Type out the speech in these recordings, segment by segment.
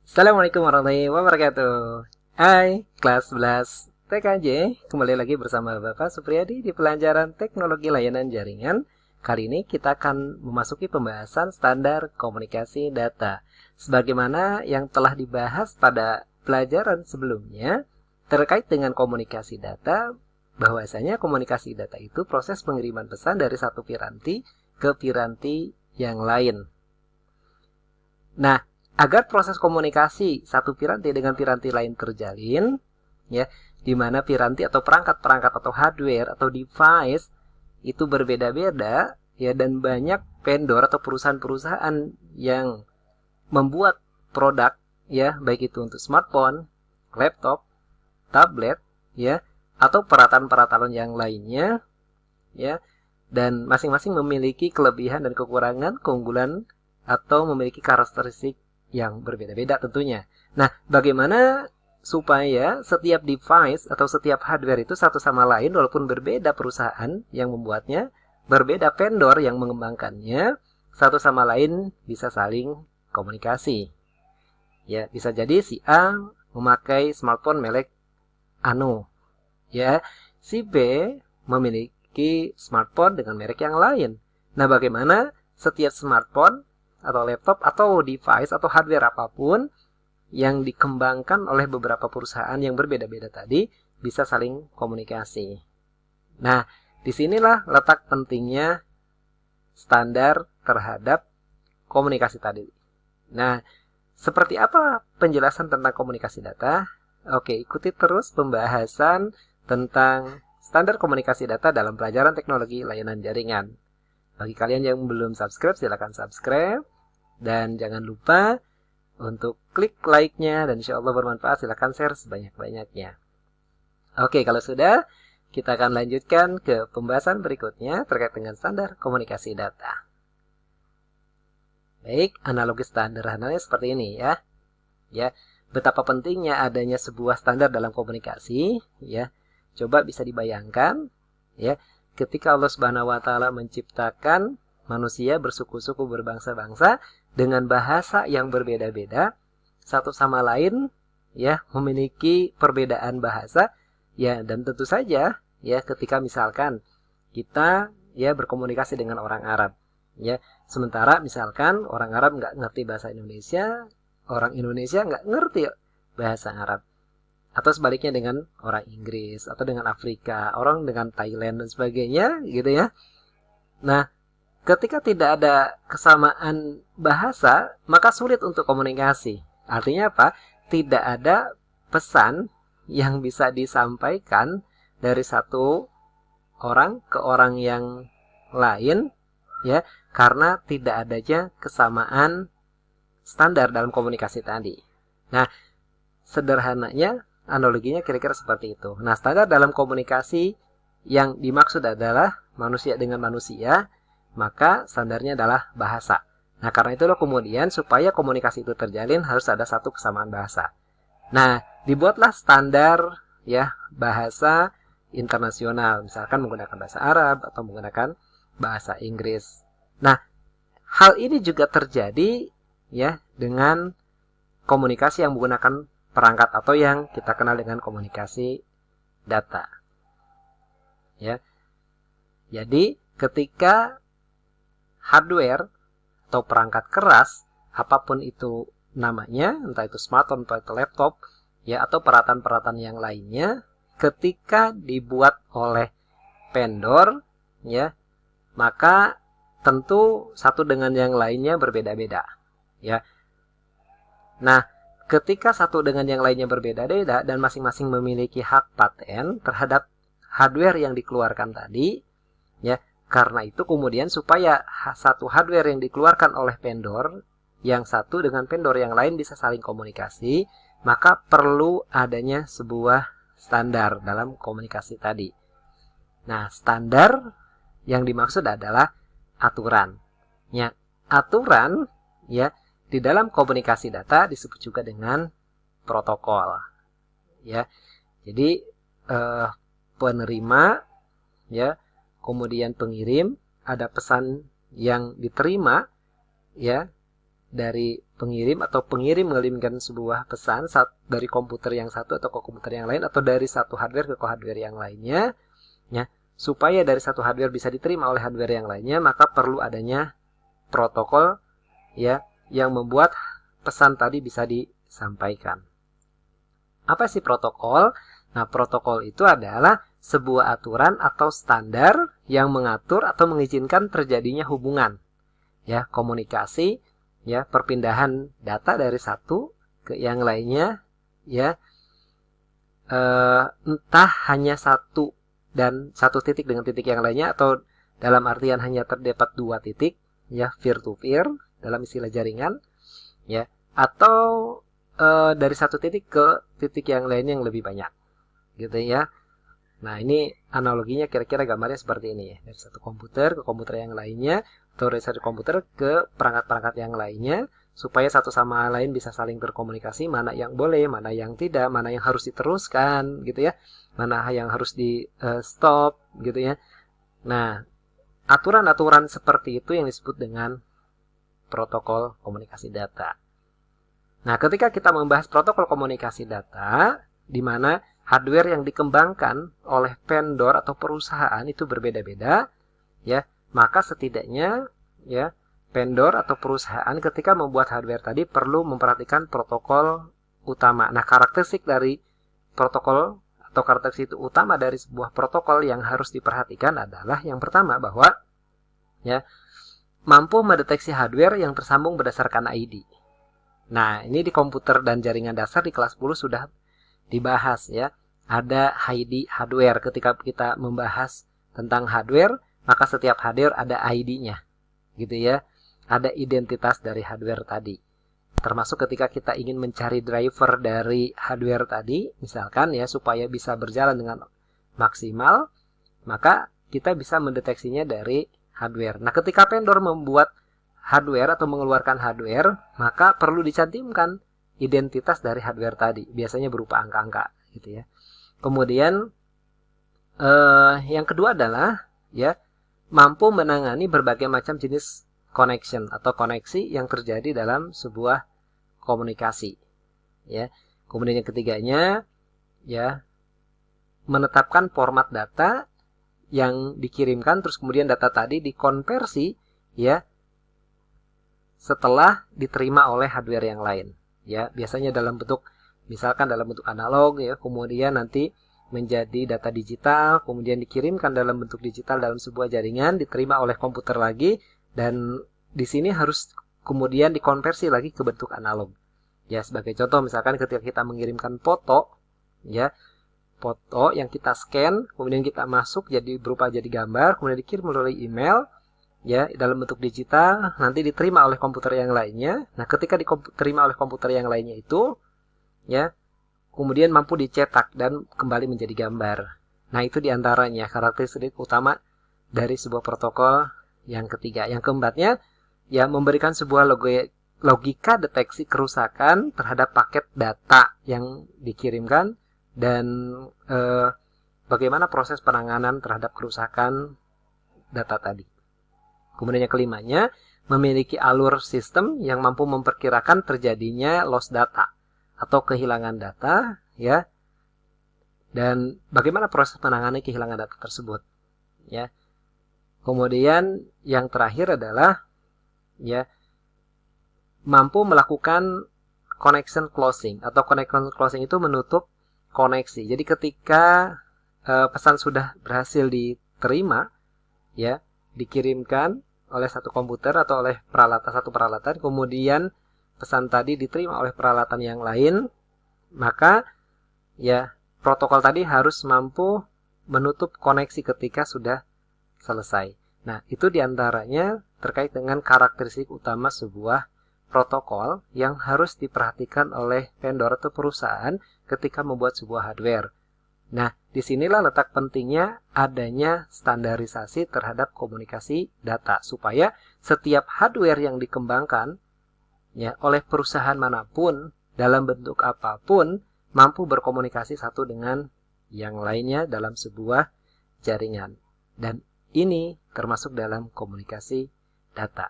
Assalamualaikum warahmatullahi wabarakatuh. Hai, kelas 11 TKJ. Kembali lagi bersama Bapak Supriyadi di pelajaran Teknologi Layanan Jaringan. Kali ini kita akan memasuki pembahasan standar komunikasi data. Sebagaimana yang telah dibahas pada pelajaran sebelumnya terkait dengan komunikasi data, bahwasanya komunikasi data itu proses pengiriman pesan dari satu piranti ke piranti yang lain. Nah, agar proses komunikasi satu piranti dengan piranti lain terjalin, ya, di mana piranti atau perangkat-perangkat atau hardware atau device itu berbeda-beda, ya, dan banyak vendor atau perusahaan-perusahaan yang membuat produk, ya, baik itu untuk smartphone, laptop, tablet, ya, atau peralatan-peralatan yang lainnya, ya, dan masing-masing memiliki kelebihan dan kekurangan, keunggulan atau memiliki karakteristik yang berbeda-beda tentunya. Nah, bagaimana supaya setiap device atau setiap hardware itu satu sama lain walaupun berbeda perusahaan yang membuatnya, berbeda vendor yang mengembangkannya, satu sama lain bisa saling komunikasi. Ya, bisa jadi si A memakai smartphone merek Anu, ya, si B memiliki smartphone dengan merek yang lain. Nah, bagaimana setiap smartphone atau laptop atau device atau hardware apapun yang dikembangkan oleh beberapa perusahaan yang berbeda-beda tadi bisa saling komunikasi. Nah, disinilah letak pentingnya standar terhadap komunikasi tadi. Nah, seperti apa penjelasan tentang komunikasi data? Oke, ikuti terus pembahasan tentang standar komunikasi data dalam pelajaran teknologi layanan jaringan. Bagi kalian yang belum subscribe, silakan subscribe. Dan jangan lupa untuk klik like-nya dan insya Allah bermanfaat, silakan share sebanyak-banyaknya. Oke, kalau sudah, kita akan lanjutkan ke pembahasan berikutnya terkait dengan standar komunikasi data. Baik, analogi sederhananya seperti ini ya. Ya, betapa pentingnya adanya sebuah standar dalam komunikasi, ya. Coba bisa dibayangkan, ya, ketika Allah Subhanahu wa taala menciptakan manusia bersuku-suku, berbangsa-bangsa dengan bahasa yang berbeda-beda, satu sama lain, ya, memiliki perbedaan bahasa, ya, dan tentu saja, ya, ketika misalkan kita, ya, berkomunikasi dengan orang Arab, ya, sementara misalkan orang Arab nggak ngerti bahasa Indonesia, orang Indonesia nggak ngerti bahasa Arab. Atau sebaliknya dengan orang Inggris, atau dengan Afrika, orang dengan Thailand dan sebagainya, gitu ya. Nah, ketika tidak ada kesamaan bahasa, maka sulit untuk komunikasi. Artinya apa? Tidak ada pesan yang bisa disampaikan dari satu orang ke orang yang lain, ya, karena tidak adanya kesamaan standar dalam komunikasi tadi. Nah, sederhananya analoginya kira-kira seperti itu. Nah, standar dalam komunikasi yang dimaksud adalah manusia dengan manusia, maka standarnya adalah bahasa. Nah, karena itulah kemudian supaya komunikasi itu terjalin harus ada satu kesamaan bahasa. Nah, dibuatlah standar, ya, bahasa internasional, misalkan menggunakan bahasa Arab atau menggunakan bahasa Inggris. Nah, hal ini juga terjadi, ya, dengan komunikasi yang menggunakan perangkat atau yang kita kenal dengan komunikasi data. Ya. Jadi, ketika hardware atau perangkat keras, apapun itu namanya, entah itu smartphone atau itu laptop, ya, atau peralatan-peralatan yang lainnya, ketika dibuat oleh vendor, ya, maka tentu satu dengan yang lainnya berbeda-beda, ya. Nah, ketika satu dengan yang lainnya berbeda-beda dan masing-masing memiliki hak paten terhadap hardware yang dikeluarkan tadi, ya, karena itu kemudian supaya satu hardware yang dikeluarkan oleh vendor yang satu dengan vendor yang lain bisa saling komunikasi, maka perlu adanya sebuah standar dalam komunikasi tadi. Nah, standar yang dimaksud adalah aturan. Ya, aturan, ya, di dalam komunikasi data disebut juga dengan protokol. Ya, jadi penerima, ya, kemudian pengirim, ada pesan yang diterima, ya, dari pengirim atau pengirim mengirimkan sebuah pesan dari komputer yang satu atau ke komputer yang lain atau dari satu hardware ke hardware yang lainnya, ya, supaya dari satu hardware bisa diterima oleh hardware yang lainnya, maka perlu adanya protokol, ya, yang membuat pesan tadi bisa disampaikan. Apa sih protokol? Nah, protokol itu adalah sebuah aturan atau standar yang mengatur atau mengizinkan terjadinya hubungan, ya, komunikasi, ya, perpindahan data dari satu ke yang lainnya, ya, entah hanya satu dan satu titik dengan titik yang lainnya, atau dalam artian hanya terdapat dua titik, ya, peer to peer dalam istilah jaringan, ya, atau dari satu titik ke titik yang lain yang lebih banyak, gitu ya. Nah, ini analoginya kira-kira gambarnya seperti ini ya, dari satu komputer ke komputer yang lainnya, atau dari satu komputer ke perangkat-perangkat yang lainnya, supaya satu sama lain bisa saling berkomunikasi, mana yang boleh, mana yang tidak, mana yang harus diteruskan, gitu ya, mana yang harus di stop, gitu ya. Nah, aturan-aturan seperti itu yang disebut dengan protokol komunikasi data. Nah, ketika kita membahas protokol komunikasi data, di mana hardware yang dikembangkan oleh vendor atau perusahaan itu berbeda-beda, ya, maka setidaknya, ya, vendor atau perusahaan ketika membuat hardware tadi perlu memperhatikan protokol utama. Nah, karakteristik dari protokol atau karakteristik utama dari sebuah protokol yang harus diperhatikan adalah yang pertama bahwa, ya, mampu mendeteksi hardware yang tersambung berdasarkan ID. Nah, ini di komputer dan jaringan dasar di kelas 10 sudah dibahas, ya. Ada ID hardware. Ketika kita membahas tentang hardware, maka setiap hardware ada ID-nya, gitu ya. Ada identitas dari hardware tadi. Termasuk ketika kita ingin mencari driver dari hardware tadi, misalkan ya, supaya bisa berjalan dengan maksimal, maka kita bisa mendeteksinya dari hardware. Nah, ketika vendor membuat hardware atau mengeluarkan hardware, maka perlu dicantumkan identitas dari hardware tadi, biasanya berupa angka-angka, gitu ya. Kemudian yang kedua adalah, ya, mampu menangani berbagai macam jenis connection atau koneksi yang terjadi dalam sebuah komunikasi, ya. Kemudian yang ketiganya, ya, menetapkan format data yang dikirimkan, terus kemudian data tadi dikonversi, ya, setelah diterima oleh hardware yang lain, ya, biasanya dalam bentuk, misalkan dalam bentuk analog, ya, kemudian nanti menjadi data digital, kemudian dikirimkan dalam bentuk digital dalam sebuah jaringan, diterima oleh komputer lagi, dan di sini harus kemudian dikonversi lagi ke bentuk analog. Ya, sebagai contoh, misalkan ketika kita mengirimkan foto, ya, foto yang kita scan, kemudian kita masuk berupa jadi gambar, kemudian dikirim melalui email, ya, dalam bentuk digital, nanti diterima oleh komputer yang lainnya. Nah, ketika diterima oleh komputer yang lainnya itu, ya, kemudian mampu dicetak dan kembali menjadi gambar. Nah, itu diantaranya karakteristik utama dari sebuah protokol yang ketiga. Yang keempatnya, ya, memberikan sebuah logika deteksi kerusakan terhadap paket data yang dikirimkan dan bagaimana proses penanganan terhadap kerusakan data tadi. Kemudian yang kelimanya, memiliki alur sistem yang mampu memperkirakan terjadinya loss data atau kehilangan data, ya. Dan bagaimana proses menangani kehilangan data tersebut, ya. Kemudian yang terakhir adalah, ya, mampu melakukan connection closing atau connection closing itu menutup koneksi. Jadi ketika pesan sudah berhasil diterima, ya, dikirimkan oleh satu komputer atau oleh satu peralatan, kemudian pesan tadi diterima oleh peralatan yang lain, maka, ya, protokol tadi harus mampu menutup koneksi ketika sudah selesai. Nah, itu diantaranya terkait dengan karakteristik utama sebuah protokol yang harus diperhatikan oleh vendor atau perusahaan ketika membuat sebuah hardware. Nah, disinilah letak pentingnya adanya standarisasi terhadap komunikasi data, supaya setiap hardware yang dikembangkan, ya, oleh perusahaan manapun, dalam bentuk apapun, mampu berkomunikasi satu dengan yang lainnya dalam sebuah jaringan. Dan ini termasuk dalam komunikasi data.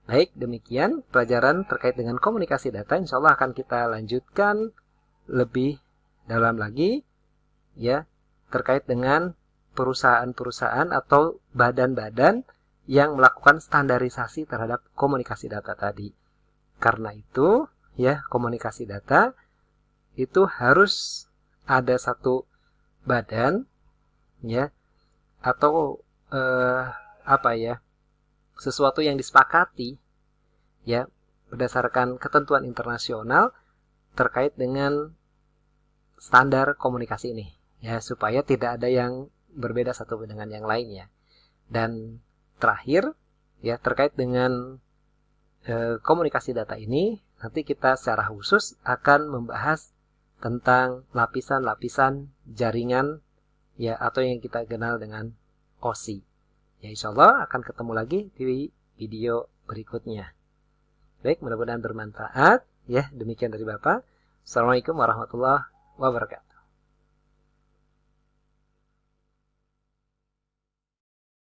Baik, demikian pelajaran terkait dengan komunikasi data. Insya Allah akan kita lanjutkan lebih dalam lagi ya, terkait dengan perusahaan-perusahaan atau badan-badan yang melakukan standarisasi terhadap komunikasi data tadi. Karena itu, ya, komunikasi data itu harus ada satu badan ya, atau sesuatu yang disepakati ya berdasarkan ketentuan internasional terkait dengan standar komunikasi ini ya, supaya tidak ada yang berbeda satu dengan yang lainnya. Dan terakhir ya, terkait dengan komunikasi data ini, nanti kita secara khusus akan membahas tentang lapisan-lapisan jaringan ya, atau yang kita kenal dengan OSI. Ya, insya Allah akan ketemu lagi di video berikutnya. Baik, mudah-mudahan bermanfaat. Ya, demikian dari Bapak. Assalamualaikum warahmatullahi wabarakatuh.